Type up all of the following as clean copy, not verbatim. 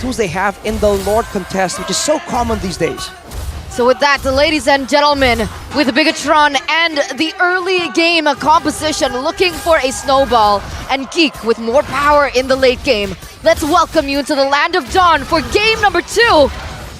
tools they have in the Lord contest, which is so common these days. So with that, ladies and gentlemen, with BIGETRON and the early game composition looking for a snowball, and GEEK with more power in the late game, let's welcome you to the Land of Dawn for game number 2.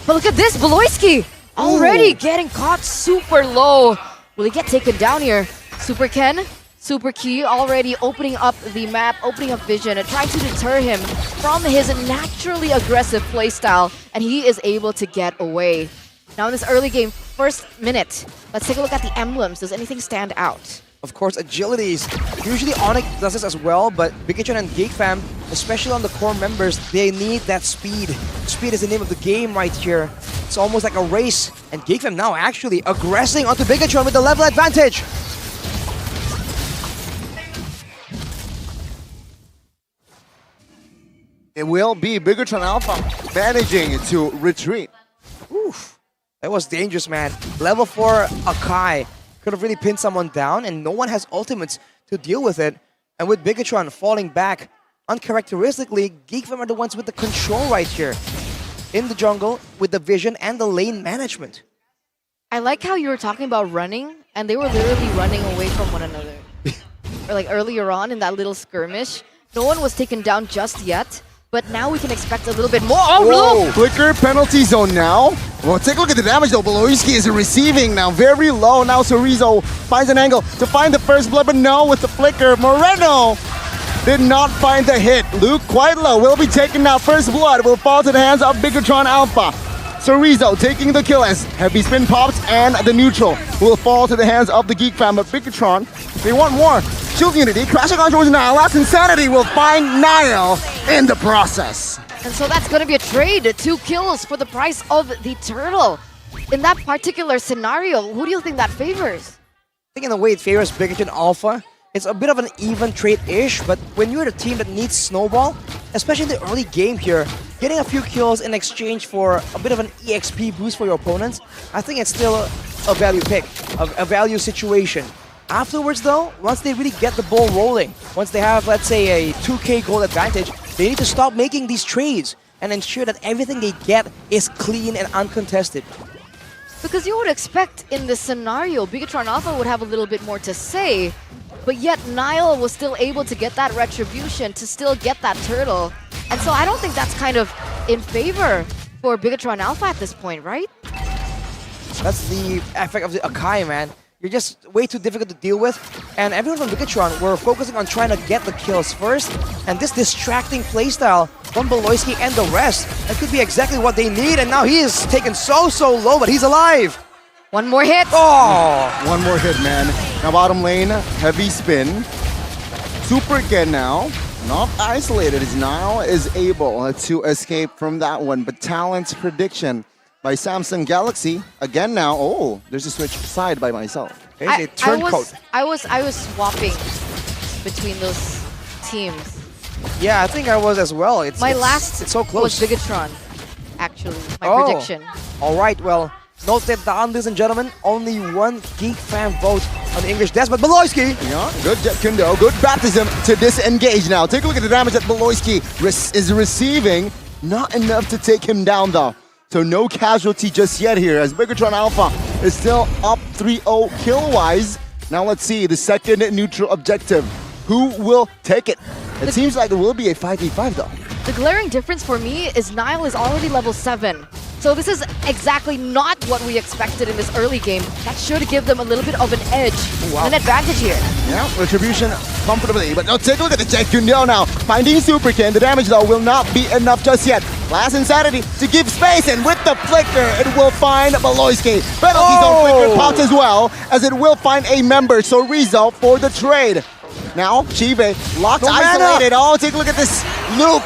But look at this, Beloyski already getting caught super low. Will he get taken down here? Super Ken, Super Key already opening up the map, opening up vision, and trying to deter him from his naturally aggressive playstyle, and he is able to get away. Now in this early game, first minute, let's take a look at the emblems. Does anything stand out? Of course, agilities. Usually Onyx does this as well, but BIGETRON and GEEK fam, especially on the core members, they need that speed. Speed is the name of the game right here. It's almost like a race, and GEEK fam now actually aggressing onto BIGETRON with the level advantage. It will be BIGETRON Alpha managing to retreat. Oof. That was dangerous, man. Level 4 Akai could have really pinned someone down, and no one has ultimates to deal with it. And with BIGETRON falling back, uncharacteristically, GEEK fam are the ones with the control right here in the jungle with the vision and the lane management. I like how you were talking about running, and they were literally running away from one another. Or like earlier on in that little skirmish, no one was taken down just yet. But now we can expect a little bit more. Oh, whoa! Flicker penalty zone now. Well, take a look at the damage though. Beloyski is receiving now, very low. Now Chorizo finds an angle to find the first blood, but no, with the flicker. Moreno did not find the hit. Luke quite low, will be taken now. First blood will fall to the hands of BIGETRON Alpha. Chorizo taking the kill as heavy spin pops, and the neutral will fall to the hands of the GEEK fam. But BIGETRON, they want more. Shield Unity, crashing on towards Nile. Last Insanity will find Nile in the process. And so that's going to be a trade. 2 kills for the price of the turtle. In that particular scenario, who do you think that favors? I think in a way it favors BIGETRON Alpha. It's a bit of an even trade-ish, but when you're the team that needs Snowball, especially in the early game here, getting a few kills in exchange for a bit of an EXP boost for your opponents, I think it's still a value pick, a value situation. Afterwards though, once they really get the ball rolling, once they have, let's say, a 2k gold advantage, they need to stop making these trades and ensure that everything they get is clean and uncontested. Because you would expect in this scenario, BIGETRON Alpha would have a little bit more to say, but yet Nile was still able to get that retribution, to still get that turtle. And so I don't think that's kind of in favor for BIGETRON Alpha at this point, right? That's the effect of the Akai, man. You're just way too difficult to deal with, and everyone from BIGETRON were focusing on trying to get the kills first, and this distracting playstyle from Beloyski and the rest, that could be exactly what they need, and now he is taken so low, but he's alive! One more hit! Oh! One more hit, man. Now bottom lane, heavy spin. Super again now, not isolated, as now is able to escape from that one, but Talent's prediction by Samsung Galaxy again now. Oh, there's a switch side by myself. There's a turncoat. I was swapping between those teams. Yeah, I think I was as well. It's so close. Was BIGETRON, actually, my prediction. All right, well, note that down, ladies and gentlemen. Only one GEEK fan vote on the English desk, but Beloyski. Yeah, good Jet Kundo, good baptism to disengage now. Take a look at the damage that Beloyski is receiving. Not enough to take him down though. So no casualty just yet here, as BIGETRON Alpha is still up 3-0 kill-wise. Now let's see the second neutral objective. Who will take it? It seems like it will be a 5v5 though. The glaring difference for me is Nile is already level 7. So this is exactly not what we expected in this early game. That should give them a little bit of an edge, an advantage here. Yeah, retribution comfortably. But now take a look at the Jet Kundo now. Finding Superkin. The damage though will not be enough just yet. Last Insanity to give space, and with the flicker, it will find Beloyski. Penalties on flicker pops as well, as it will find a member, Chorizo, for the trade. Now, Chive locked, isolated. Oh, take a look at this. Luke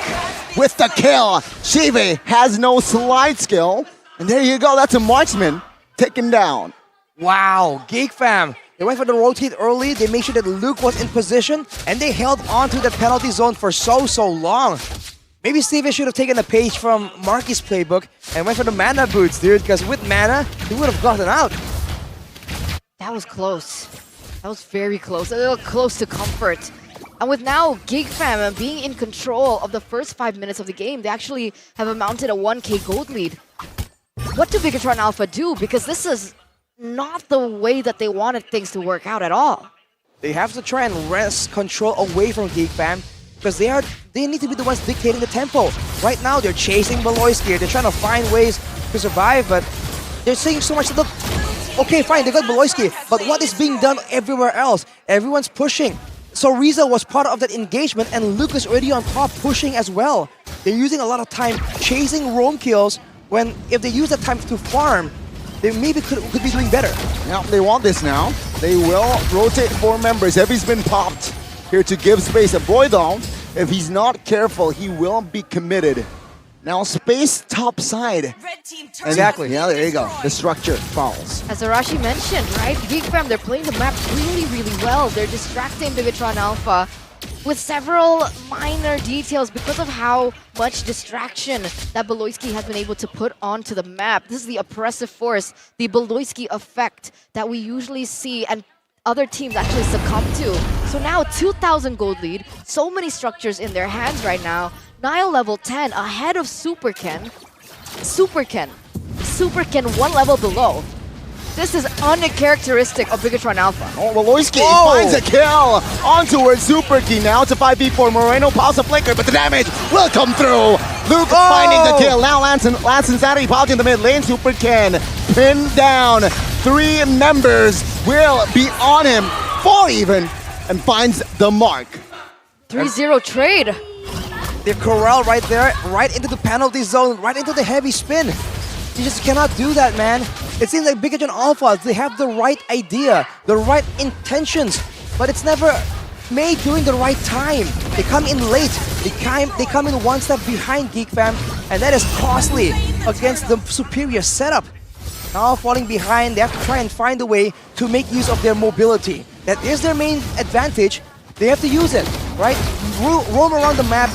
with the kill. Chive has no slide skill. And there you go, that's a marksman taken down. Wow, GEEK fam. They went for the rotate early, they made sure that Luke was in position, and they held on to that penalty zone for so long. Maybe Steven should have taken a page from Marky's playbook and went for the mana boots, dude, because with mana, he would have gotten out. That was close. That was very close. A little close to comfort. And with now GEEK fam being in control of the first 5 minutes of the game, they actually have amounted a 1k gold lead. What do BIGETRON Alpha do? Because this is not the way that they wanted things to work out at all. They have to try and wrest control away from GEEK fam because they need to be the ones dictating the tempo. Right now they're chasing Beloyski, they're trying to find ways to survive, but they're saying so much that okay, fine, they got Beloyski, but what is being done everywhere else? Everyone's pushing. So Rizzo was part of that engagement and Luke is already on top pushing as well. They're using a lot of time chasing roam kills when if they use that time to farm, they maybe could be doing better. Now, they want this now. They will rotate 4 members. Heavy's been popped here to give space. A boy though, if he's not careful, he will be committed. Now, space top side. Exactly. Yeah, there you go. The structure falls. As Arashi mentioned, right? GEEK fam, they're playing the map really, really well. They're distracting BIGETRON Alpha with several minor details because of how much distraction that Beloyski has been able to put onto the map. This is the oppressive force, the Beloyski effect that we usually see and other teams actually succumb to. So now 2,000 gold lead, so many structures in their hands right now. Nile level 10 ahead of Super Ken. Super Ken 1 level below. This is uncharacteristic of BIGETRON Alpha. Oh, Beloyski finds a kill on towards Super Key. Now it's a 5v4. Moreno piles a flicker, but the damage will come through. Luke finding the kill. Now Lance Insanity popped in the mid lane. Super Ken pinned down. 3 members will be on him. 4 even, and finds the mark. 3-0 trade. They corral right there, right into the penalty zone, right into the heavy spin. You just cannot do that, man. It seems like BIGETRON Alpha, they have the right idea, the right intentions, but it's never made during the right time. They come in late, they come in one step behind GEEK fam, and that is costly against the superior setup. Now falling behind, they have to try and find a way to make use of their mobility. That is their main advantage. They have to use it, right? Roam around the map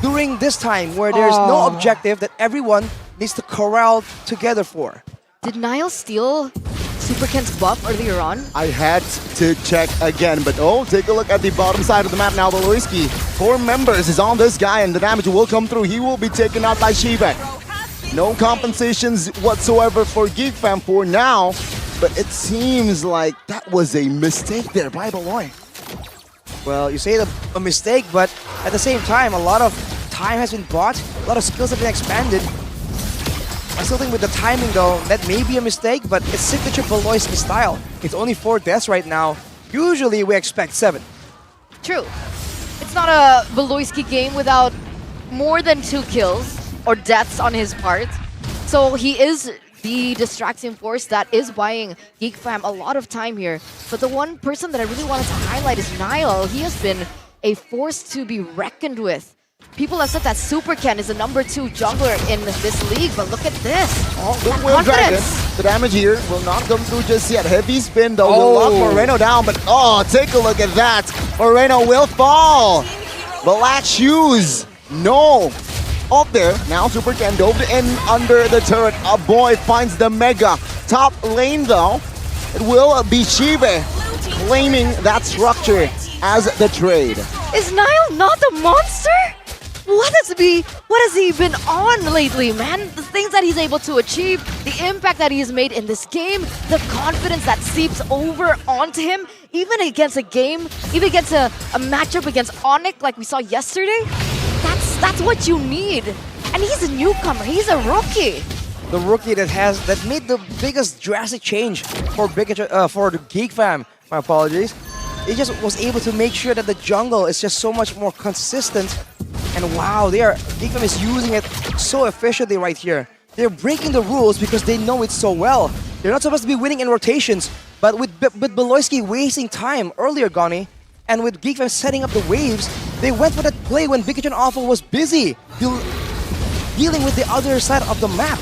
during this time where there's no objective that everyone needs to corral together for. Did Nile steal Super Ken's buff earlier on? I had to check again, but take a look at the bottom side of the map now. Beloyski, 4 members is on this guy, and the damage will come through. He will be taken out by Shiva. No compensations whatsoever for GEEK fam for now, but it seems like that was a mistake there by Beloy. Well, you say a mistake, but at the same time, a lot of time has been bought, a lot of skills have been expanded. I still think with the timing though, that may be a mistake, but it's signature Beloyski style. It's only 4 deaths right now. Usually we expect 7. True. It's not a Beloyski game without more than 2 kills or deaths on his part. So he is the distracting force that is buying GEEK fam a lot of time here. But the one person that I really wanted to highlight is Nile. He has been a force to be reckoned with. People have said that Super Ken is the #2 jungler in this league, but look at this. Good Will Dragon. The damage here will not come through just yet. Heavy spin though will lock Moreno down, but take a look at that. Moreno will fall. Black shoes. No. Up there. Now Super Ken dove in under the turret. A boy finds the mega. Top lane though. It will be Shiva claiming that structure as the trade. Is Nile not the monster? What has he been on lately, man? The things that he's able to achieve, the impact that he's made in this game, the confidence that seeps over onto him, even against a game, even against a matchup against Onyx like we saw yesterday. That's what you need. And he's a newcomer, he's a rookie. The rookie that made the biggest drastic change for the GEEK fam. My apologies. He just was able to make sure that the jungle is just so much more consistent. And wow, GEEK fam is using it so efficiently right here. They're breaking the rules because they know it so well. They're not supposed to be winning in rotations, but with Beloyski wasting time earlier, Goni, and with GEEK fam setting up the waves, they went for that play when BIGETRON Alpha was busy dealing with the other side of the map.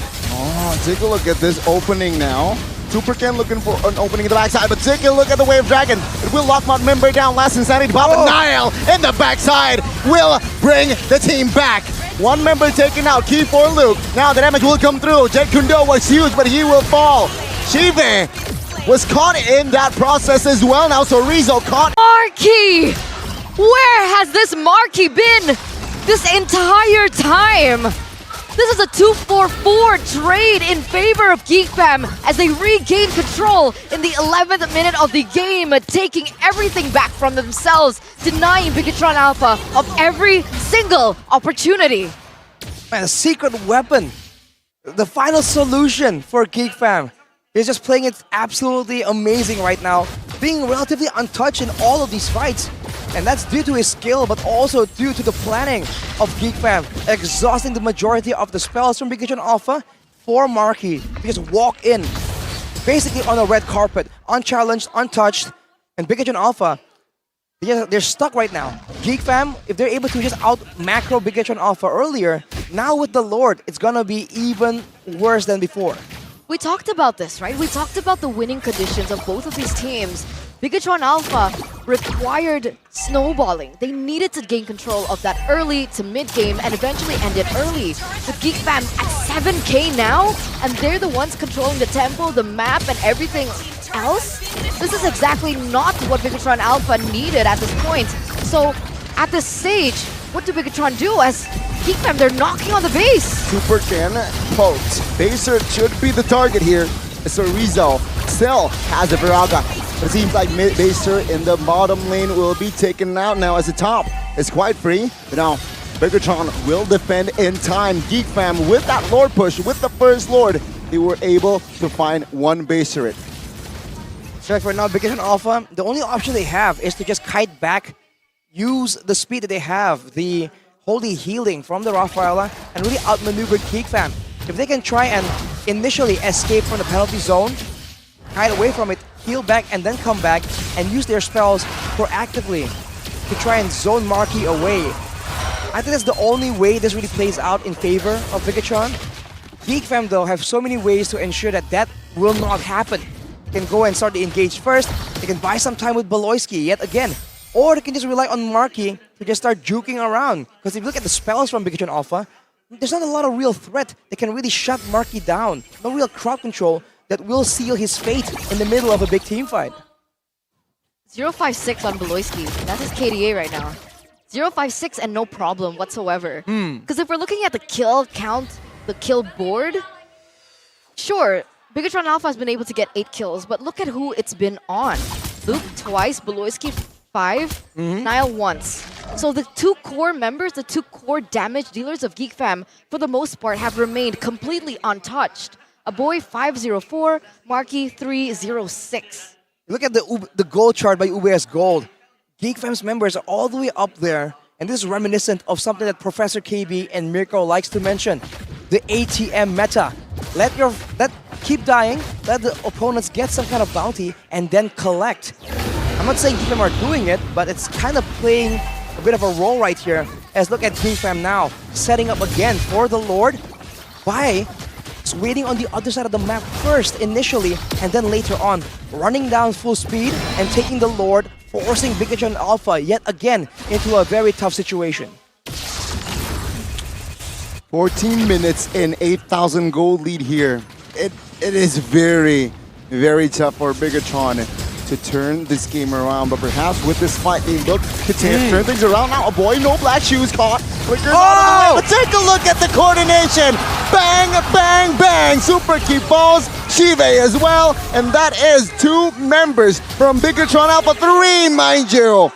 Take a look at this opening now. Super Ken looking for an opening in the backside, but take a look at the Wave Dragon. It will lock my member down. Last Insanity pop, and Nile in the backside will bring the team back. 1 member taken out, key for Luke. Now the damage will come through. Jet Kundo was huge, but he will fall. Shiva was caught in that process as well now, so Rizzo caught. Marquee! Where has this Marquee been this entire time? This is a 2-4-4 trade in favor of GEEK Fam as they regain control in the 11th minute of the game, taking everything back from themselves, denying BIGETRON Alpha of every single opportunity. Man, a secret weapon. The final solution for GEEK Fam. He's just playing it absolutely amazing right now, being relatively untouched in all of these fights. And that's due to his skill, but also due to the planning of GEEK Fam, exhausting the majority of the spells from BIGETRON Alpha for Marquee to just walk in, basically on a red carpet, unchallenged, untouched, and BIGETRON Alpha, they're stuck right now. GEEK Fam, if they're able to just out-macro BIGETRON Alpha earlier, now with the Lord, it's gonna be even worse than before. We talked about this, right? We talked about the winning conditions of both of these teams. BIGETRON Alpha required snowballing. They needed to gain control of that early to mid-game and eventually end it early. With GEEK Fam at 7K now, and they're the ones controlling the tempo, the map, and everything else. This is exactly not what BIGETRON Alpha needed at this point. So, at this stage, what do BIGETRON do as GEEK Fam, they're knocking on the base? Super Ken poked. Baser should be the target here. Sorizo still has a Viraga. It seems like Baser in the bottom lane will be taken out now as the top is quite free. But now, BIGETRON will defend in time. GEEK Fam with that Lord push, with the first Lord, they were able to find one Baser. So for now, BIGETRON Alpha, the only option they have is to just kite back, use the speed that they have, the holy healing from the Rafaela, and really outmaneuver GEEK Fam. If they can try and initially escape from the penalty zone, hide away from it, heal back, and then come back and use their spells proactively to try and zone Marquee away. I think that's the only way this really plays out in favor of BIGETRON. GEEK Fam, though, have so many ways to ensure that that will not happen. They can go and start to engage first, they can buy some time with Beloyski yet again, or they can just rely on Marquee to just start juking around. Because if you look at the spells from BIGETRON Alpha, there's not a lot of real threat that can really shut Marquee down. No real crowd control that will seal his fate in the middle of a big team fight. 056 on Beloyski. That's his KDA right now. 056 and no problem whatsoever. Because if we're looking at the kill count, the kill board, sure, BIGETRON Alpha has been able to get 8 kills, but look at who it's been on. Luke twice, Beloyski 5, Nile once. So the two core members, the two core damage dealers of GEEK Fam, for the most part, have remained completely untouched. A boy 504, Marquee 306. Look at the gold chart by UBS Gold. GEEK Fam's members are all the way up there, and this is reminiscent of something that Professor KB and Mirko likes to mention, the ATM meta. Keep dying, let the opponents get some kind of bounty, and then collect. I'm not saying GEEK Fam are doing it, but it's kind of playing a bit of a role right here. As look at GEEK Fam now, setting up again for the Lord by just waiting on the other side of the map first initially, and then later on running down full speed and taking the Lord, forcing BIGETRON Alpha yet again into a very tough situation. 14 minutes and 8,000 gold lead here. It is very, very tough for BIGETRON to turn this game around, but perhaps with this fight they look to turn things around. Now a boy, no black shoes caught. But take a look at the coordination. Bang, bang, bang. Super key falls. Shive as well. And that is 2 members from BIGETRON Alpha 3, mind you.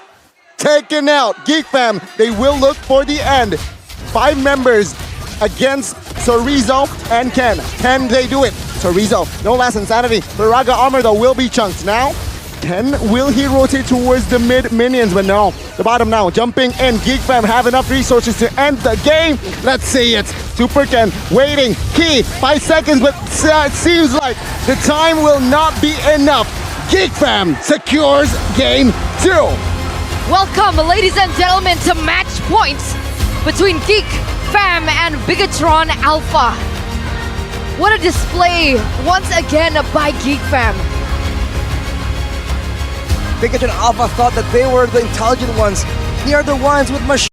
Taken out. GEEK Fam, they will look for the end. 5 members against Sorizo and Ken. Can they do it? Sorizo, no last insanity. The Raga armor though will be chunked now. Ken, will he rotate towards the mid minions? But no, the bottom now, jumping in. GEEK Fam have enough resources to end the game. Let's see it. Super Ken waiting. Key, 5 seconds, but it seems like the time will not be enough. GEEK Fam secures game 2. Welcome, ladies and gentlemen, to match points between GEEK Fam and BIGETRON Alpha. What a display once again by GEEK Fam. BIGETRON Alpha thought that they were the intelligent ones. They are the ones with machine.